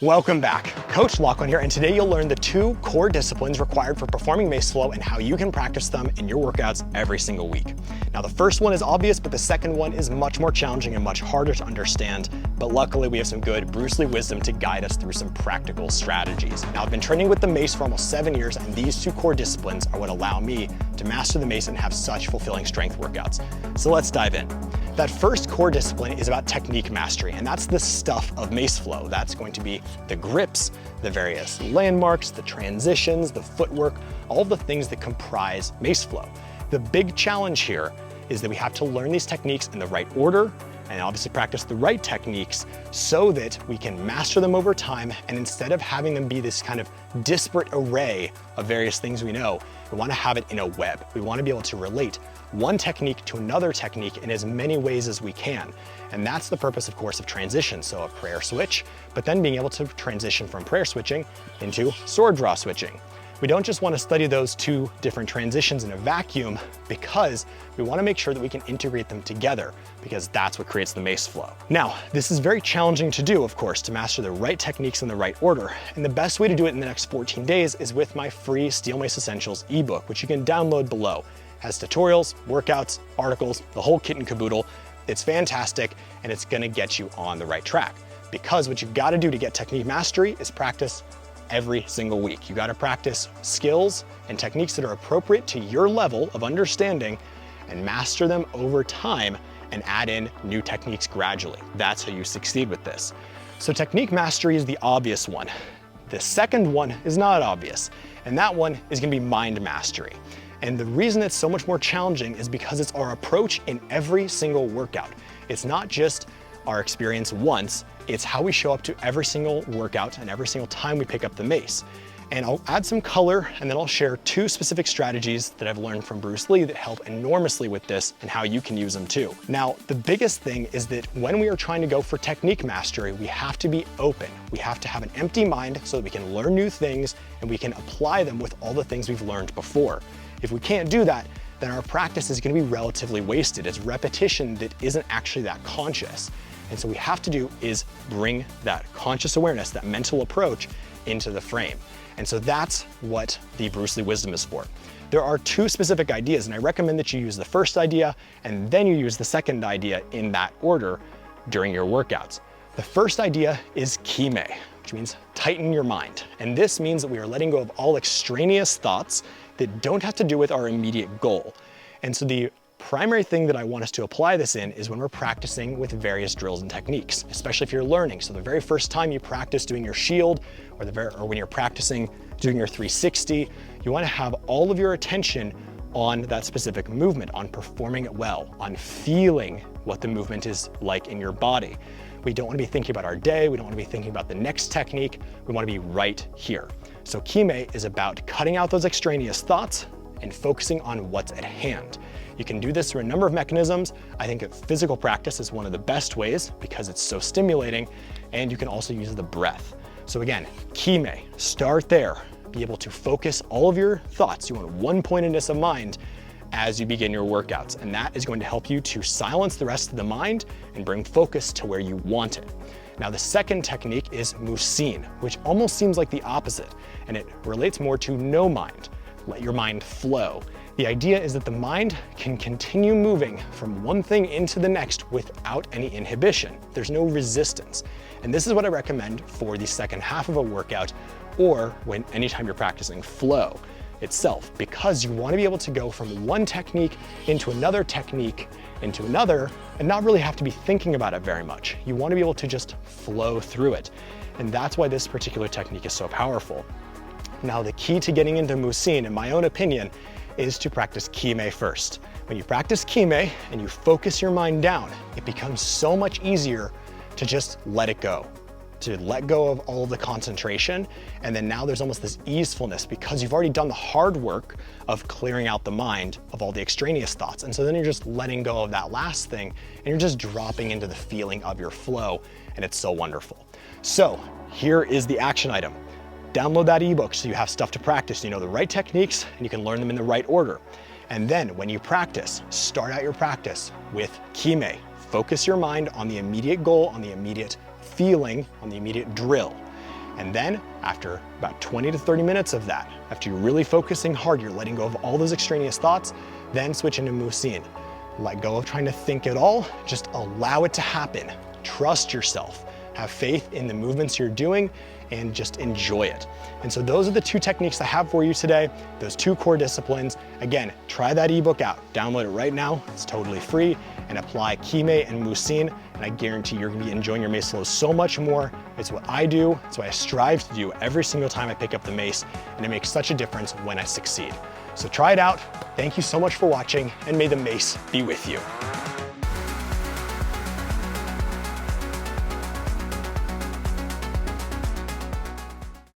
Welcome back. Coach Lachlan here, and today you'll learn the 2 core disciplines required for performing mace flow and how you can practice them in your workouts every single week. Now, the first one is obvious, but the second one is much more challenging and much harder to understand, but luckily we have some good Bruce Lee wisdom to guide us through some practical strategies. Now, I've been training with the mace for almost 7 years, and these 2 core disciplines are what allow me to master the mace and have such fulfilling strength workouts. So let's dive in. That first core discipline is about technique mastery, and that's the stuff of mace flow. That's going to be the grips, the various landmarks, the transitions, the footwork, all the things that comprise mace flow. The big challenge here is that we have to learn these techniques in the right order and obviously practice the right techniques so that we can master them over time. And instead of having them be this kind of disparate array of various things we know, we want to have it in a web. We want to be able to relate one technique to another technique in as many ways as we can. And that's the purpose, of course, of transition. So a prayer switch, but then being able to transition from prayer switching into sword draw switching. We don't just want to study those 2 different transitions in a vacuum because we want to make sure that we can integrate them together, because that's what creates the mace flow. Now, this is very challenging to do, of course, to master the right techniques in the right order. And the best way to do it in the next 14 days is with my free Steel Mace Essentials ebook, which you can download below. It has tutorials, workouts, articles, the whole kit and caboodle. It's fantastic, and it's going to get you on the right track. Because what you've got to do to get technique mastery is practice every single week. You got to practice skills and techniques that are appropriate to your level of understanding and master them over time and add in new techniques gradually. That's how you succeed with this. So technique mastery is the obvious one. The second one is not obvious, and that one is going to be mind mastery. And the reason it's so much more challenging is because it's our approach in every single workout. It's not just our experience once, it's how we show up to every single workout and every single time we pick up the mace. And I'll add some color, and then I'll share 2 specific strategies that I've learned from Bruce Lee that help enormously with this and how you can use them too. Now, the biggest thing is that when we are trying to go for technique mastery, we have to be open. We have to have an empty mind so that we can learn new things and we can apply them with all the things we've learned before. If we can't do that, then our practice is going to be relatively wasted. It's repetition that isn't actually that conscious. And so what we have to do is bring that conscious awareness, that mental approach into the frame. And so that's what the Bruce Lee wisdom is for. There are 2 specific ideas, and I recommend that you use the first idea and then you use the second idea in that order during your workouts. The first idea is kime, which means tighten your mind. And this means that we are letting go of all extraneous thoughts that don't have to do with our immediate goal. And so the primary thing that I want us to apply this in is when we're practicing with various drills and techniques, especially if you're learning. So the very first time you practice doing your shield, or when you're practicing doing your 360, you want to have all of your attention on that specific movement, on performing it well, on feeling what the movement is like in your body. We don't want to be thinking about our day. We don't want to be thinking about the next technique. We want to be right here. So kime is about cutting out those extraneous thoughts and focusing on what's at hand. You can do this through a number of mechanisms. I think that physical practice is one of the best ways because it's so stimulating, and you can also use the breath. So again, kime, start there. Be able to focus all of your thoughts. You want one pointedness of mind as you begin your workouts, and that is going to help you to silence the rest of the mind and bring focus to where you want it. Now, the second technique is musin, which almost seems like the opposite, and it relates more to no mind. Let your mind flow. The idea is that the mind can continue moving from one thing into the next without any inhibition. There's no resistance. And this is what I recommend for the second half of a workout, or anytime you're practicing flow itself, because you want to be able to go from one technique into another technique into another and not really have to be thinking about it very much. You want to be able to just flow through it. And that's why this particular technique is so powerful. Now, the key to getting into musin, in my own opinion, is to practice kime first. When you practice kime and you focus your mind down, it becomes so much easier to just let it go, to let go of all of the concentration. And then now there's almost this easefulness because you've already done the hard work of clearing out the mind of all the extraneous thoughts. And so then you're just letting go of that last thing and you're just dropping into the feeling of your flow. And it's so wonderful. So here is the action item. Download that ebook so you have stuff to practice. You know the right techniques and you can learn them in the right order. And then when you practice, start out your practice with kime. Focus your mind on the immediate goal, on the immediate feeling, on the immediate drill. And then after about 20 to 30 minutes of that, after you're really focusing hard, you're letting go of all those extraneous thoughts, then switch into musin. Let go of trying to think it all, just allow it to happen. Trust yourself, have faith in the movements you're doing, and just enjoy it. And so those are the 2 techniques I have for you today, those 2 core disciplines. Again, try that ebook out, download it right now, it's totally free, and apply Kime and Musin, and I guarantee you're gonna be enjoying your mace flows so much more. It's what I do, it's what I strive to do every single time I pick up the mace, and it makes such a difference when I succeed. So try it out, thank you so much for watching, and may the mace be with you.